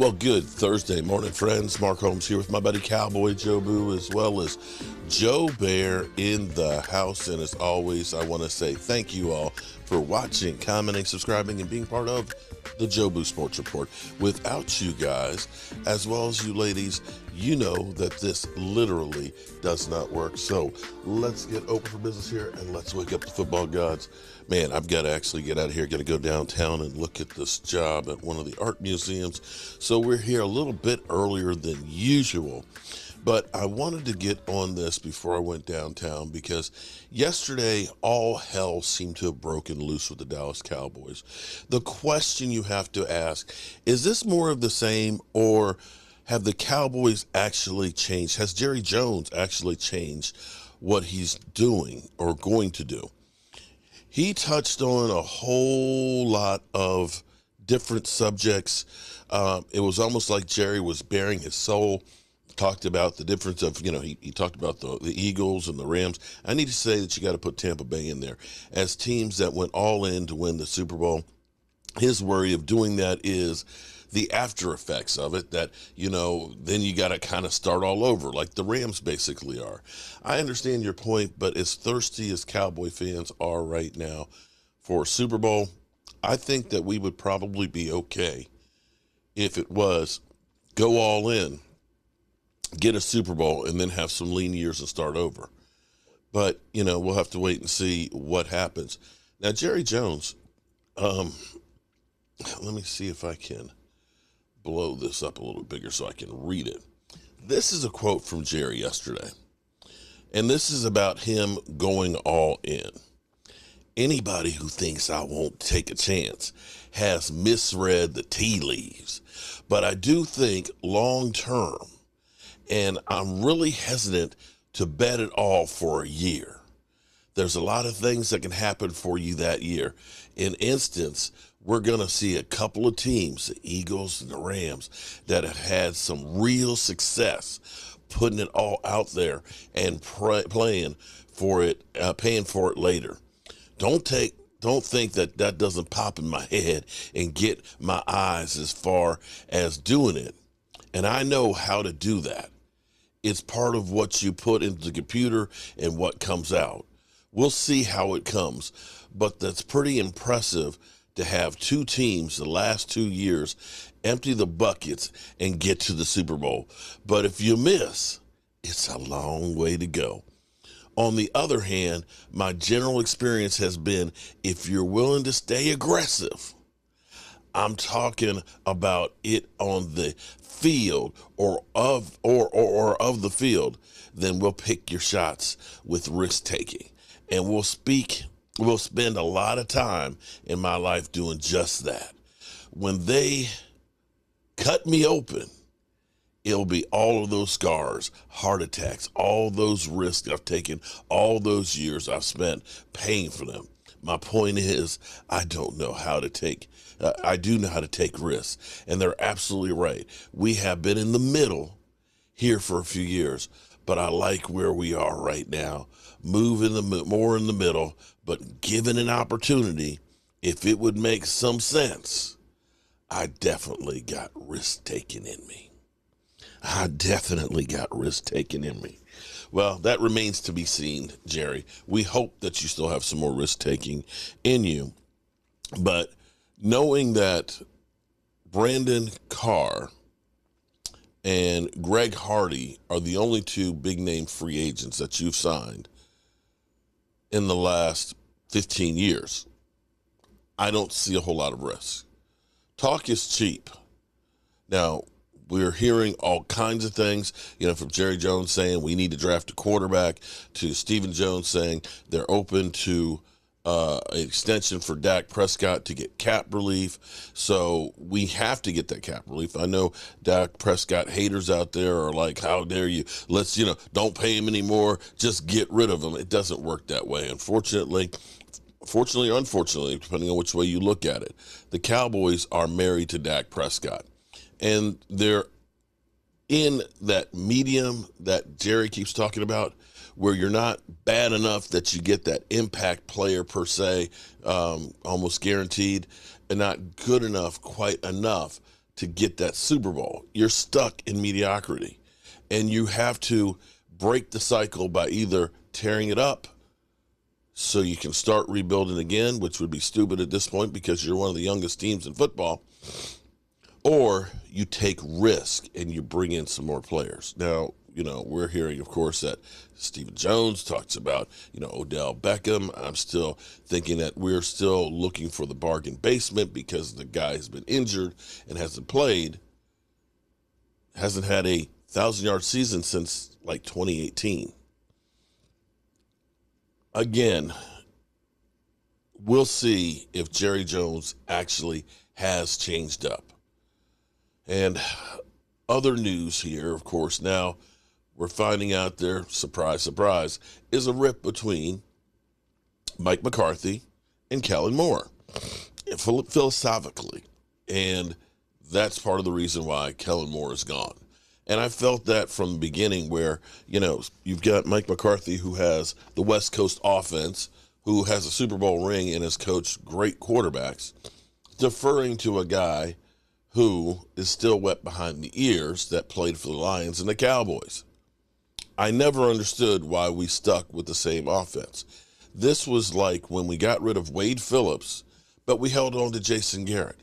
Well, good Thursday morning, friends. Mark Holmes here with my buddy Cowboy Joe Boo, as well as Joe Bear in the house. And as always, I want to say thank you all for watching, commenting, subscribing, and being part of the Joe Boo Sports Report. Without you guys, as well as you ladies, you know that this literally does not work. So let's get open for business here and let's wake up the football gods. Man, I've got to actually get out of here. Got to go downtown and look at this job at one of the art museums. So we're here a little bit earlier than usual. But I wanted to get on this before I went downtown because yesterday all hell seemed to have broken loose with the Dallas Cowboys. The question you have to ask, is this more of the same, or have the Cowboys actually changed? Has Jerry Jones actually changed what he's doing or going to do? He touched on a whole lot of different subjects. It was almost like Jerry was bearing his soul. Talked about the difference of, he talked about the Eagles and the Rams. I need to say that you got to put Tampa Bay in there as teams that went all in to win the Super Bowl. His worry of doing that is the after effects of it, that, then you got to kind of start all over like the Rams basically are. I understand your point, but as thirsty as Cowboy fans are right now for Super Bowl, I think that we would probably be okay if it was go all in, get a Super Bowl, and then have some lean years and start over. But, we'll have to wait and see what happens. Now, Jerry Jones, let me see if I can blow this up a little bigger so I can read it. This is a quote from Jerry yesterday, and this is about him going all in. Anybody who thinks I won't take a chance has misread the tea leaves, but I do think long term, and I'm really hesitant to bet it all for a year. There's a lot of things that can happen for you that year. In instance, we're going to see a couple of teams, the Eagles and the Rams, that have had some real success putting it all out there and playing for it, paying for it later. Don't think that doesn't pop in my head and get my eyes as far as doing it. And I know how to do that. It's part of what you put into the computer and what comes out. We'll see how it comes, but that's pretty impressive to have two teams the last 2 years empty the buckets and get to the Super Bowl. But if you miss, it's a long way to go. On the other hand, my general experience has been, if you're willing to stay aggressive, I'm talking about it on the field or of the field, then we'll pick your shots with risk taking. And we'll spend a lot of time in my life doing just that. When they cut me open, it'll be all of those scars, heart attacks, all those risks I've taken, all those years I've spent paying for them. My point is, I do know how to take risks, and they're absolutely right. We have been in the middle here for a few years, but I like where we are right now. Moving more in the middle, but given an opportunity, if it would make some sense, I definitely got risk taking in me. Well, that remains to be seen, Jerry. We hope that you still have some more risk taking in you, but knowing that Brandon Carr and Greg Hardy are the only two big name free agents that you've signed in the last 15 years, I don't see a whole lot of risk. Talk is cheap. Now, we're hearing all kinds of things, from Jerry Jones saying we need to draft a quarterback, to Stephen Jones saying they're open to an extension for Dak Prescott to get cap relief. So we have to get that cap relief. I know Dak Prescott haters out there are like, how dare you? Let's, don't pay him anymore. Just get rid of him. It doesn't work that way. Fortunately or unfortunately, depending on which way you look at it, the Cowboys are married to Dak Prescott. And they're in that medium that Jerry keeps talking about, where you're not bad enough that you get that impact player per se, almost guaranteed, and not good enough, quite enough to get that Super Bowl. You're stuck in mediocrity, and you have to break the cycle by either tearing it up so you can start rebuilding again, which would be stupid at this point because you're one of the youngest teams in football, or you take risk and you bring in some more players. Now, we're hearing, of course, that Stephen Jones talks about, Odell Beckham. I'm still thinking that we're still looking for the bargain basement because the guy has been injured and hasn't played, hasn't had a 1,000-yard season since like 2018. Again, we'll see if Jerry Jones actually has changed up. And other news here, of course, now we're finding out there, surprise, surprise, is a rip between Mike McCarthy and Kellen Moore, philosophically. And that's part of the reason why Kellen Moore is gone. And I felt that from the beginning where, you've got Mike McCarthy who has the West Coast offense, who has a Super Bowl ring and has coached great quarterbacks, deferring to a guy who is still wet behind the ears that played for the Lions and the Cowboys. I never understood why we stuck with the same offense. This was like when we got rid of Wade Phillips, but we held on to Jason Garrett.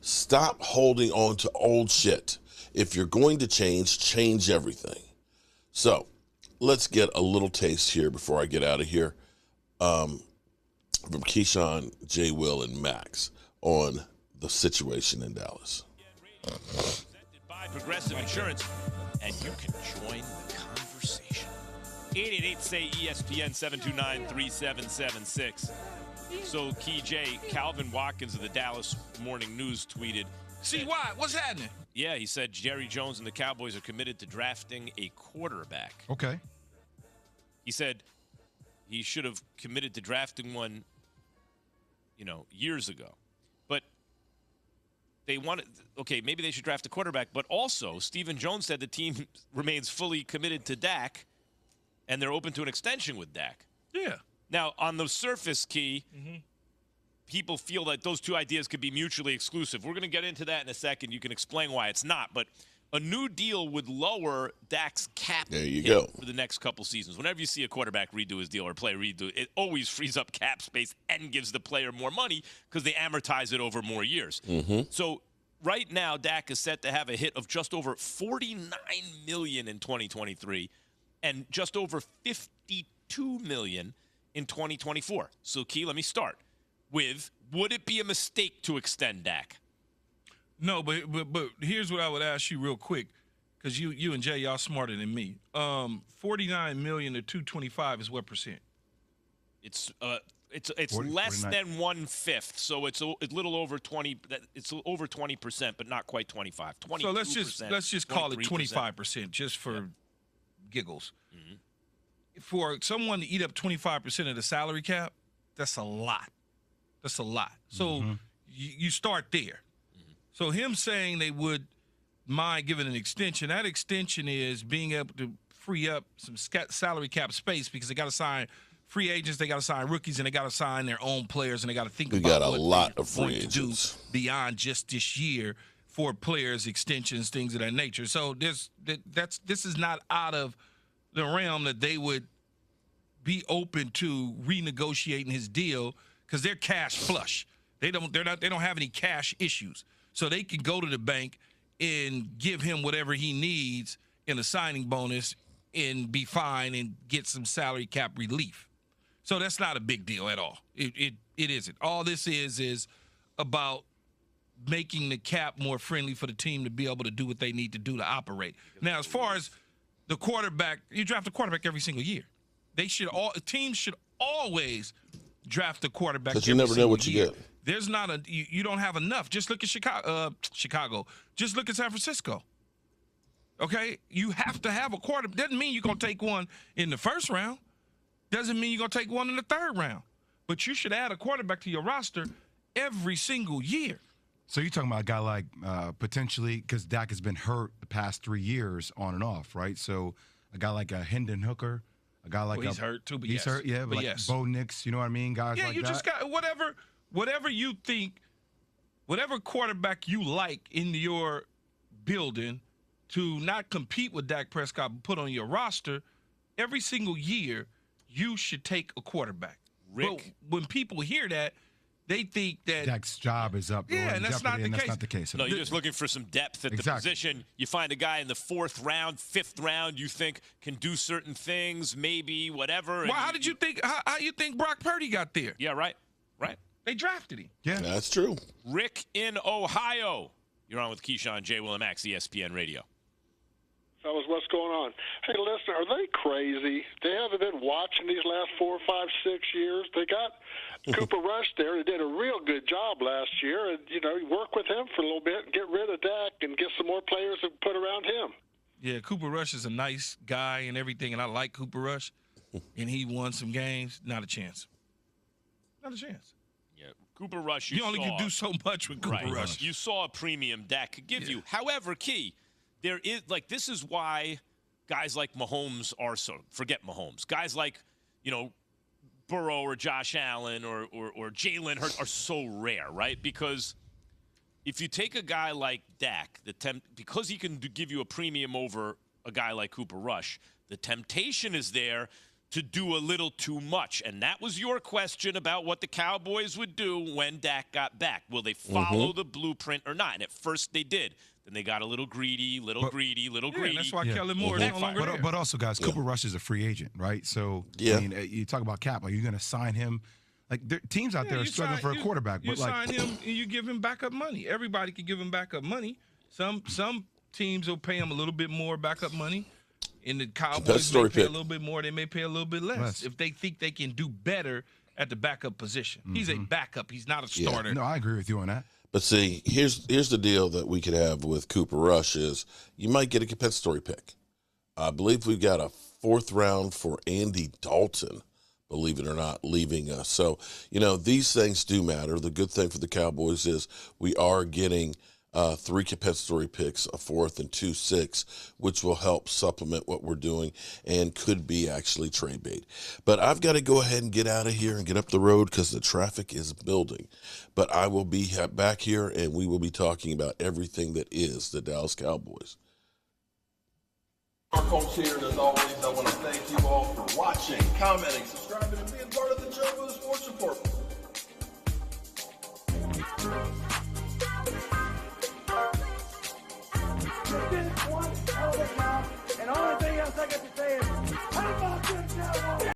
Stop holding on to old shit. If you're going to change everything. So let's get a little taste here before I get out of here from Keyshawn, J. Will, and Max on the situation in Dallas. Presented by Progressive Insurance, and you can join the conversation. 888-SAY-ESPN 729-3776. So, Key J, Calvin Watkins of the Dallas Morning News tweeted, See why? What's happening? Yeah, he said Jerry Jones and the Cowboys are committed to drafting a quarterback. Okay. He said he should have committed to drafting one, years ago. But they wanted, maybe they should draft a quarterback. But also, Stephen Jones said the team remains fully committed to Dak, and they're open to an extension with Dak. Yeah. Now, on the surface, Key, people feel that those two ideas could be mutually exclusive. We're going to get into that in a second. You can explain why it's not. But a new deal would lower Dak's cap hit for the next couple seasons. Whenever you see a quarterback redo his deal or play redo, it always frees up cap space and gives the player more money because they amortize it over more years. So right now, Dak is set to have a hit of just over $49 million in 2023 and just over $52 million in 2024. So, Key, let me start with, would it be a mistake to extend Dak? No, but here's what I would ask you real quick, because you and Jay, y'all smarter than me. 49 million to 225 is what percent? It's less than 1/5, so it's a little over 20. It's over 20%, but not quite 25. 22%. So let's just call it 25%, just for giggles. For someone to eat up 25% of the salary cap, that's a lot. That's a lot. So you start there. So him saying they would mind giving an extension, that extension is being able to free up some salary cap space because they got to sign free agents, they got to sign rookies, and they got to sign their own players, and they got to think about what lot of they're free going to do agents beyond just this year for players, extensions, things of that nature. So this is not out of the realm that they would be open to renegotiating his deal because they're cash flush. They don't have any cash issues. So they can go to the bank and give him whatever he needs in a signing bonus and be fine and get some salary cap relief. So that's not a big deal at all. It isn't. All this is about making the cap more friendly for the team to be able to do what they need to do to operate. Now, as far as the quarterback, you draft a quarterback every single year. Teams should always draft a quarterback because you never know what you get. There's not you don't have enough. Just look at Chicago. Just look at San Francisco. Okay? You have to have a quarterback. Doesn't mean you're going to take one in the first round. Doesn't mean you're going to take one in the third round. But you should add a quarterback to your roster every single year. So you're talking about a guy like potentially, because Dak has been hurt the past 3 years on and off, right? So a guy like a Hendon Hooker, a guy like he's hurt too, but he's hurt, yeah, but like yes. Bo Nix, you know what I mean? Guys like that. Yeah, you just got whatever you think whatever quarterback you like in your building to not compete with Dak Prescott but put on your roster, every single year you should take a quarterback. Rick. But when people hear that, they think that Dak's job is up. Yeah, in and that's not jeopardy, the and that's case. not the case. No, you're just looking for some depth at the Exactly. position. You find a guy in the 4th round, 5th round you think can do certain things, maybe, whatever. Well, how did you think? How you think Brock Purdy got there? Yeah, right. They drafted him. Yeah. That's true. Rick in Ohio. You're on with Keyshawn, J. Will, and Max, ESPN Radio. Fellas, what's going on? Hey, listen, are they crazy? They haven't been watching these last 4, 5, 6 years. They got Cooper Rush there. They did a real good job last year. And, you work with him for a little bit and get rid of Dak and get some more players to put around him. Yeah, Cooper Rush is a nice guy and everything, and I like Cooper Rush. And he won some games. Not a chance. Not a chance. Yeah, Cooper Rush, You only can do so much with Cooper right. Rush. You saw a premium Dak could give you. However, Key, there is this is why guys like Mahomes are so forget Mahomes. Guys like, Burrow or Josh Allen or Jalen Hurts are so rare, right? Because if you take a guy like Dak, because he can give you a premium over a guy like Cooper Rush, the temptation is there to do a little too much. And that was your question about what the Cowboys would do when Dak got back. Will they follow the blueprint or not? And at first they did. Then they got a little greedy. Yeah, that's why Kellen Moore is no longer there. But also, guys, Cooper Rush is a free agent, right? So, Yeah. I mean, you talk about cap. Are you going to sign him? Like, teams out there are struggling for a quarterback. You But, like, sign him and you give him backup money. Everybody can give him backup money. Some teams will pay him a little bit more backup money. And the Cowboys may pay a little bit more. They may pay a little bit less if they think they can do better at the backup position. He's a backup. He's not a starter. no, I agree with you on that. But see, here's the deal that we could have with Cooper Rush is you might get a compensatory pick. I believe we've got a 4th round for Andy Dalton, believe it or not, leaving us. So, these things do matter. The good thing for the Cowboys is we are getting 3 compensatory picks, a 4th and 2 6, which will help supplement what we're doing and could be actually trade bait. But I've got to go ahead and get out of here and get up the road because the traffic is building. But I will be back here and we will be talking about everything that is the Dallas Cowboys. Mark Holmes here, and as always, I want to thank you all for watching, commenting, subscribing, and being part of the Joe Boo Sports Report.